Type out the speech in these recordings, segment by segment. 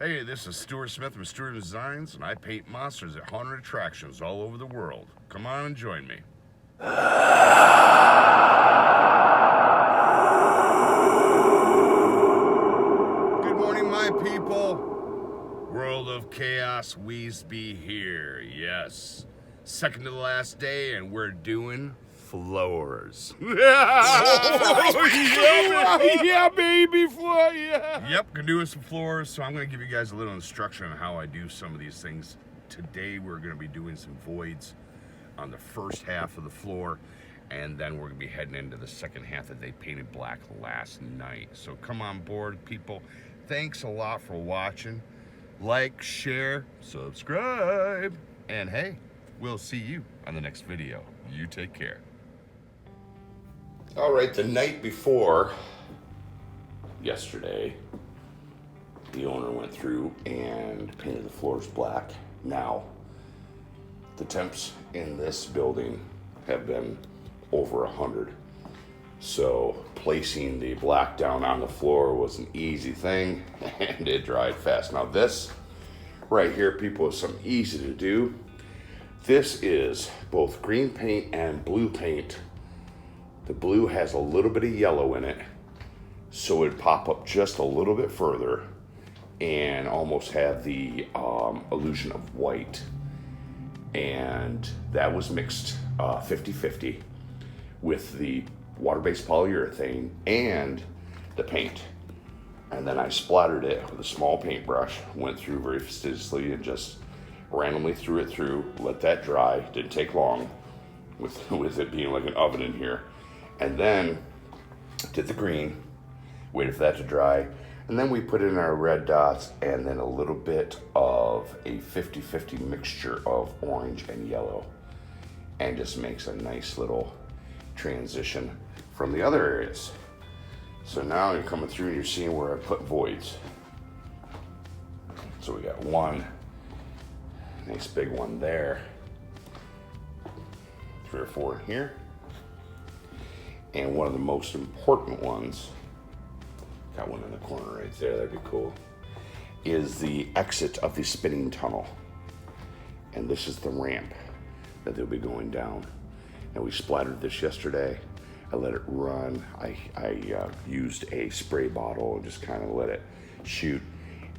Hey, this is Stuart Smith from Stuart Designs, and I paint monsters at haunted attractions all over the world. Come on and join me. Good morning, my people. World of Chaos, we's be here. Yes. Second to the last day, and we're doing floors. Yeah, baby, floor, yeah. Yep, we're doing some floors, so I'm going to give you guys a little instruction on how I do some of these things. Today, we're going to be doing some voids on the first half of the floor, and then we're going to be heading into the second half that they painted black last night. So come on board, people. Thanks a lot for watching. Like, share, subscribe, and hey, we'll see you on the next video. You take care. All right, the night before yesterday, the owner went through and painted the floors black. Now, the temps in this building have been over 100. So placing the black down on the floor was an easy thing, and it dried fast. Now this right here, people, is something easy to do. This is both green paint and blue paint. The blue has a little bit of yellow in it, so it'd pop up just a little bit further and almost have the illusion of white. And that was mixed 50-50 with the water-based polyurethane and the paint. And then I splattered it with a small paintbrush, went through very fastidiously and just randomly threw it through, let that dry. Didn't take long with it being like an oven in here. And then did the green, waited for that to dry, and then we put in our red dots and then a little bit of a 50-50 mixture of orange and yellow, and just makes a nice little transition from the other areas. So now you're coming through and you're seeing where I put voids. So we got one nice big one there, 3 or 4 in here, and one of the most important ones, got one in the corner right there, that'd be cool, is the exit of the spinning tunnel. And this is the ramp that they'll be going down. And we splattered this yesterday. I let it run. I used a spray bottle and just kind of let it shoot.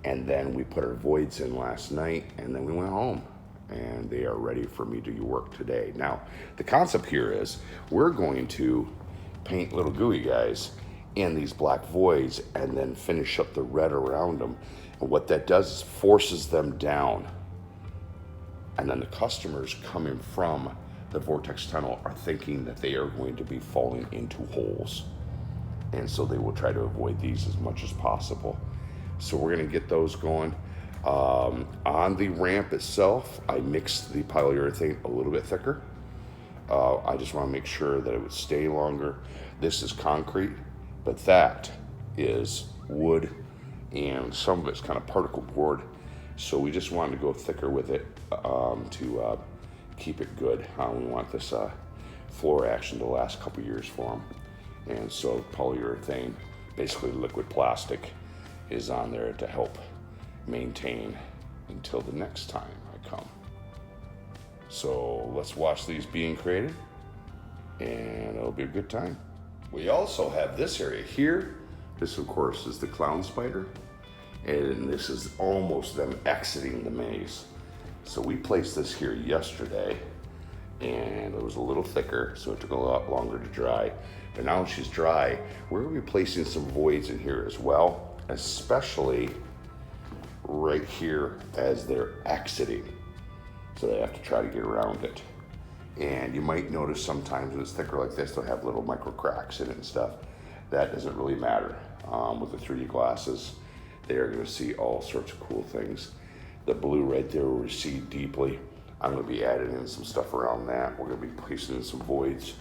And then we put our voids in last night, and then we went home. And they are ready for me to work today. Now, the concept here is we're going to paint little gooey guys in these black voids and then finish up the red around them. And what that does is forces them down. And then the customers coming from the vortex tunnel are thinking that they are going to be falling into holes. And so they will try to avoid these as much as possible. So we're gonna get those going. On the ramp itself, I mixed the polyurethane a little bit thicker. I just wanna make sure that it would stay longer. This is concrete, but that is wood, and some of it's kind of particle board. So we just wanted to go thicker with it to keep it good. We want this floor action to last a couple years for them. And so polyurethane, basically liquid plastic, is on there to help maintain until the next time I come. So let's watch these being created, and it'll be a good time. We also have this area here. This, of course, is the clown spider, and this is almost them exiting the maze. So we placed this here yesterday, and it was a little thicker, so it took a lot longer to dry. But now she's dry, we're gonna be placing some voids in here as well, especially right here as they're exiting. So they have to try to get around it. And you might notice sometimes when it's thicker like this, they'll have little micro cracks in it and stuff. That doesn't really matter. With the 3D glasses, they are gonna see all sorts of cool things. The blue right there will recede deeply. I'm gonna be adding in some stuff around that. We're gonna be placing in some voids.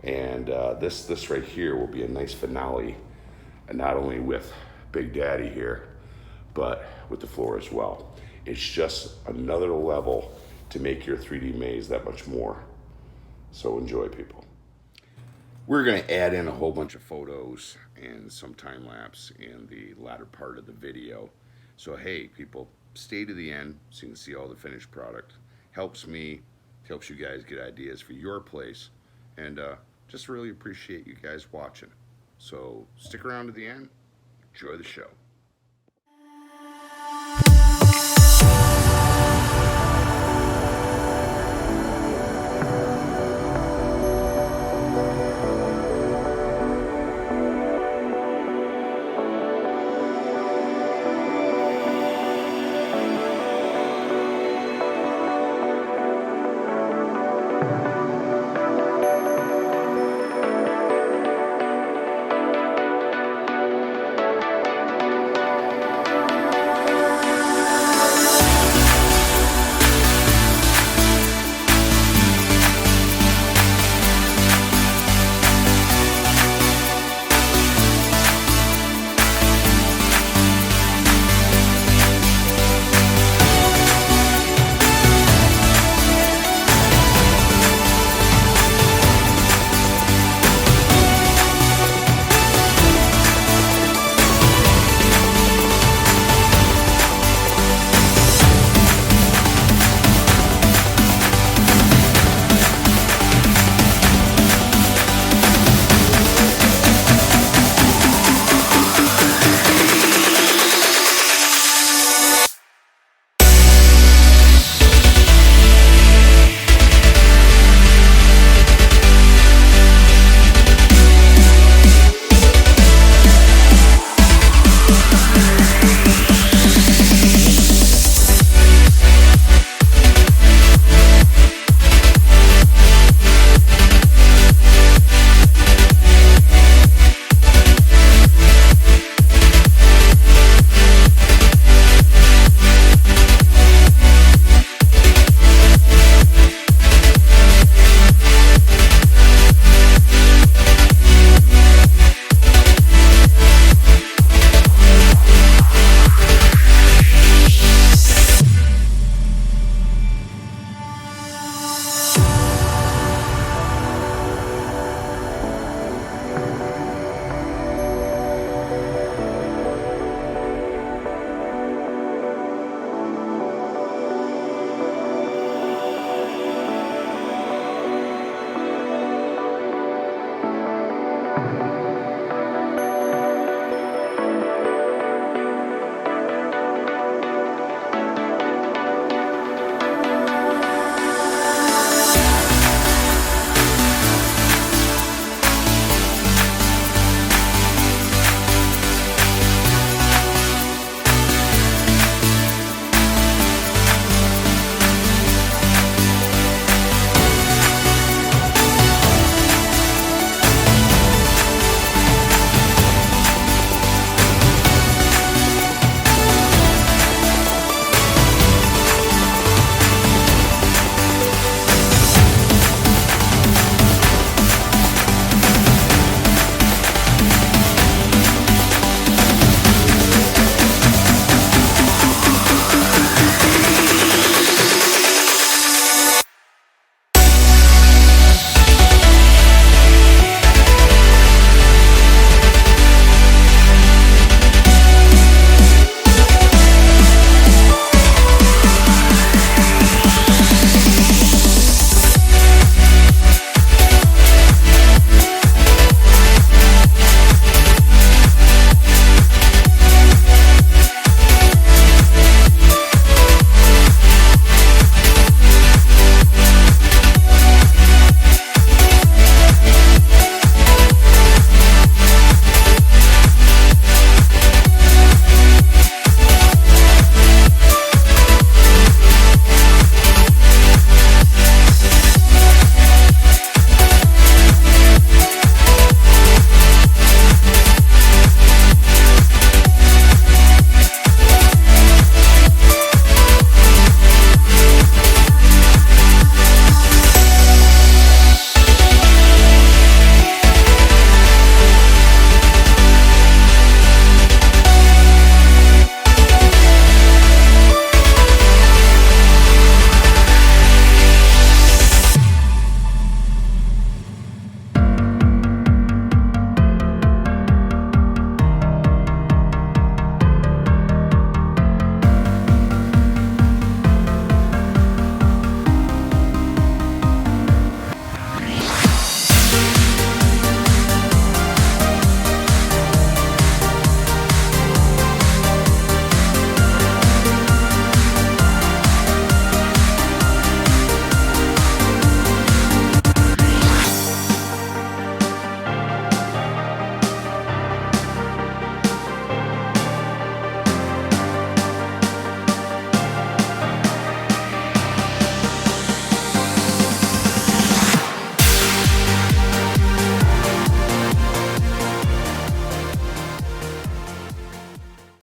And this right here will be a nice finale, and not only with Big Daddy here, but with the floor as well. It's just another level to make your 3D maze that much more. So enjoy, people. We're gonna add in a whole bunch of photos and some time lapse in the latter part of the video. So hey, people, stay to the end so you can see all the finished product. Helps me, helps you guys get ideas for your place, and just really appreciate you guys watching. So stick around to the end. Enjoy the show.